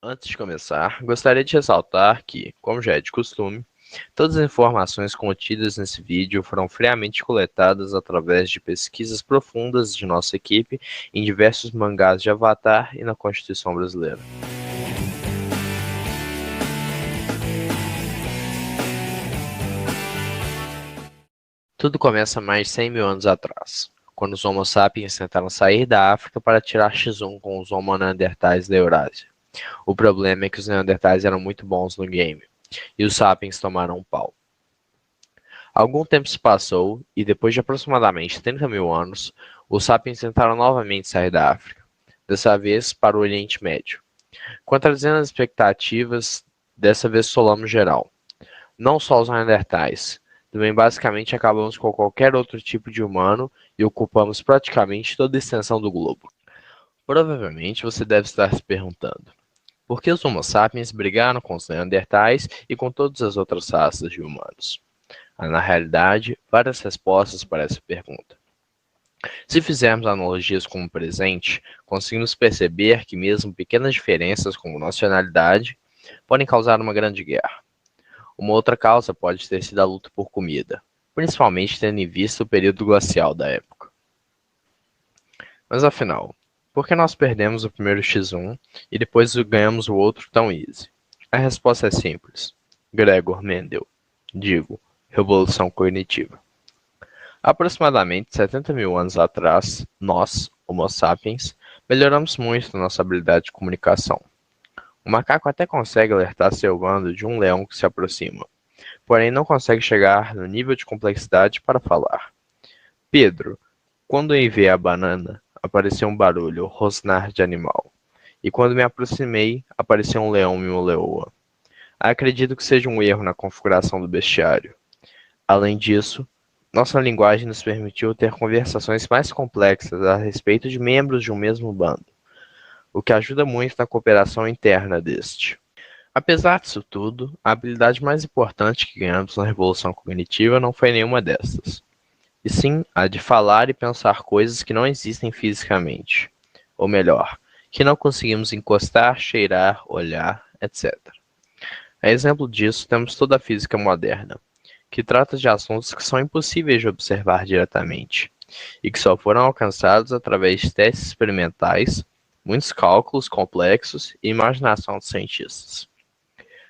Antes de começar, gostaria de ressaltar que, como já é de costume, todas as informações contidas nesse vídeo foram friamente coletadas através de pesquisas profundas de nossa equipe em diversos mangás de Avatar e na Constituição Brasileira. Tudo começa mais de 100 mil anos atrás, quando os Homo sapiens tentaram sair da África para tirar X1 com os Homo neandertais da Eurásia. O problema é que os neandertais eram muito bons no game, e os sapiens tomaram um pau. Algum tempo se passou, e depois de aproximadamente 30 mil anos, os sapiens tentaram novamente sair da África, dessa vez para o Oriente Médio. Contradizendo as expectativas, dessa vez solamos geral. Não só os neandertais, também basicamente acabamos com qualquer outro tipo de humano e ocupamos praticamente toda a extensão do globo. Provavelmente você deve estar se perguntando: por que os Homo sapiens brigaram com os neandertais e com todas as outras raças de humanos? Há, na realidade, várias respostas para essa pergunta. Se fizermos analogias com o presente, conseguimos perceber que mesmo pequenas diferenças como nacionalidade podem causar uma grande guerra. Uma outra causa pode ter sido a luta por comida, principalmente tendo em vista o período glacial da época. Mas afinal, por que nós perdemos o primeiro X1 e depois ganhamos o outro tão easy? A resposta é simples. Gregor Mendel. Digo, revolução cognitiva. Aproximadamente 70 mil anos atrás, nós, Homo sapiens, melhoramos muito na nossa habilidade de comunicação. O macaco até consegue alertar seu bando de um leão que se aproxima, porém não consegue chegar no nível de complexidade para falar. Pedro, quando eu enviei a banana, apareceu um barulho, rosnar de animal. E quando me aproximei, apareceu um leão e uma leoa. Acredito que seja um erro na configuração do bestiário. Além disso, nossa linguagem nos permitiu ter conversações mais complexas a respeito de membros de um mesmo bando, o que ajuda muito na cooperação interna deste. Apesar disso tudo, a habilidade mais importante que ganhamos na revolução cognitiva não foi nenhuma dessas, e sim a de falar e pensar coisas que não existem fisicamente, ou melhor, que não conseguimos encostar, cheirar, olhar, etc. A exemplo disso, temos toda a física moderna, que trata de assuntos que são impossíveis de observar diretamente, e que só foram alcançados através de testes experimentais, muitos cálculos complexos e imaginação dos cientistas.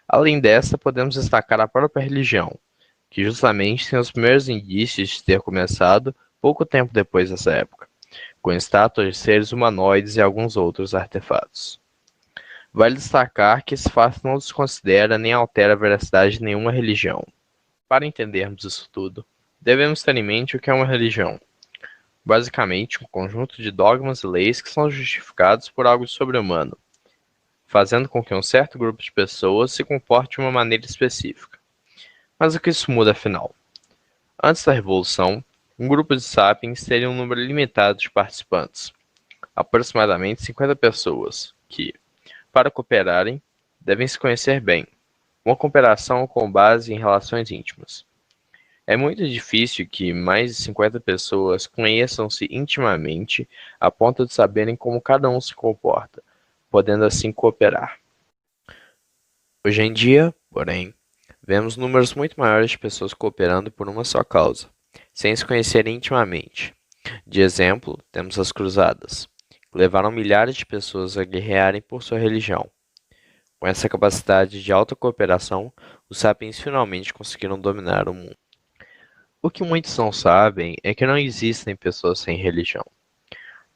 Além dessa, podemos destacar a própria religião, que justamente tem os primeiros indícios de ter começado pouco tempo depois dessa época, com estátuas de seres humanoides e alguns outros artefatos. Vale destacar que esse fato não desconsidera nem altera a veracidade de nenhuma religião. Para entendermos isso tudo, devemos ter em mente o que é uma religião. Basicamente, um conjunto de dogmas e leis que são justificados por algo sobre-humano, fazendo com que um certo grupo de pessoas se comporte de uma maneira específica. Mas o que isso muda afinal? Antes da Revolução, um grupo de sapiens teria um número limitado de participantes, aproximadamente 50 pessoas, que, para cooperarem, devem se conhecer bem, uma cooperação com base em relações íntimas. É muito difícil que mais de 50 pessoas conheçam-se intimamente a ponto de saberem como cada um se comporta, podendo assim cooperar. Hoje em dia, porém, vemos números muito maiores de pessoas cooperando por uma só causa, sem se conhecerem intimamente. De exemplo, temos as cruzadas, que levaram milhares de pessoas a guerrearem por sua religião. Com essa capacidade de alta cooperação, os sapiens finalmente conseguiram dominar o mundo. O que muitos não sabem é que não existem pessoas sem religião.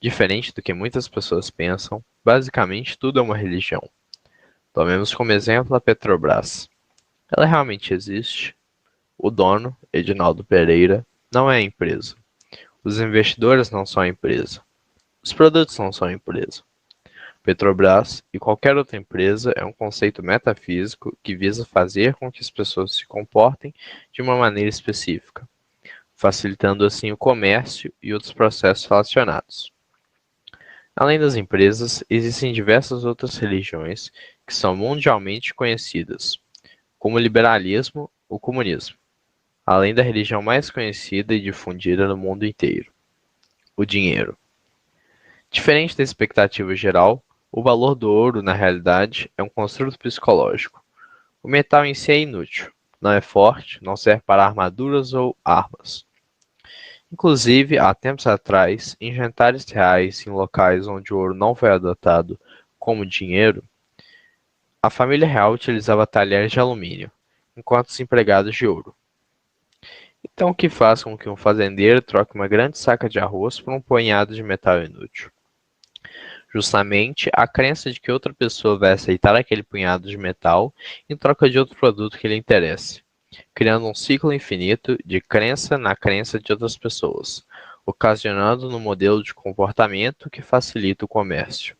Diferente do que muitas pessoas pensam, basicamente tudo é uma religião. Tomemos como exemplo a Petrobras. Ela realmente existe? O dono, Edinaldo Pereira, não é a empresa. Os investidores não são a empresa. Os produtos não são a empresa. Petrobras e qualquer outra empresa é um conceito metafísico que visa fazer com que as pessoas se comportem de uma maneira específica, facilitando assim o comércio e outros processos relacionados. Além das empresas, existem diversas outras religiões que são mundialmente conhecidas, como o liberalismo ou comunismo, além da religião mais conhecida e difundida no mundo inteiro, o dinheiro. Diferente da expectativa geral, O valor do ouro, na realidade, é um construto psicológico. O metal em si é inútil, não é forte, não serve para armaduras ou armas. Inclusive, há tempos atrás, em jantares reais em locais onde o ouro não foi adotado como dinheiro, a família real utilizava talheres de alumínio, enquanto os empregados de ouro. Então, o que faz com que um fazendeiro troque uma grande saca de arroz por um punhado de metal inútil? Justamente a crença de que outra pessoa vai aceitar aquele punhado de metal em troca de outro produto que lhe interesse, criando um ciclo infinito de crença na crença de outras pessoas, ocasionando no modelo de comportamento que facilita o comércio.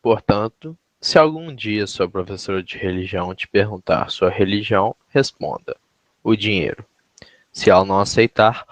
Portanto, se algum dia sua professora de religião te perguntar sua religião, responda: o dinheiro. Se ela não aceitar,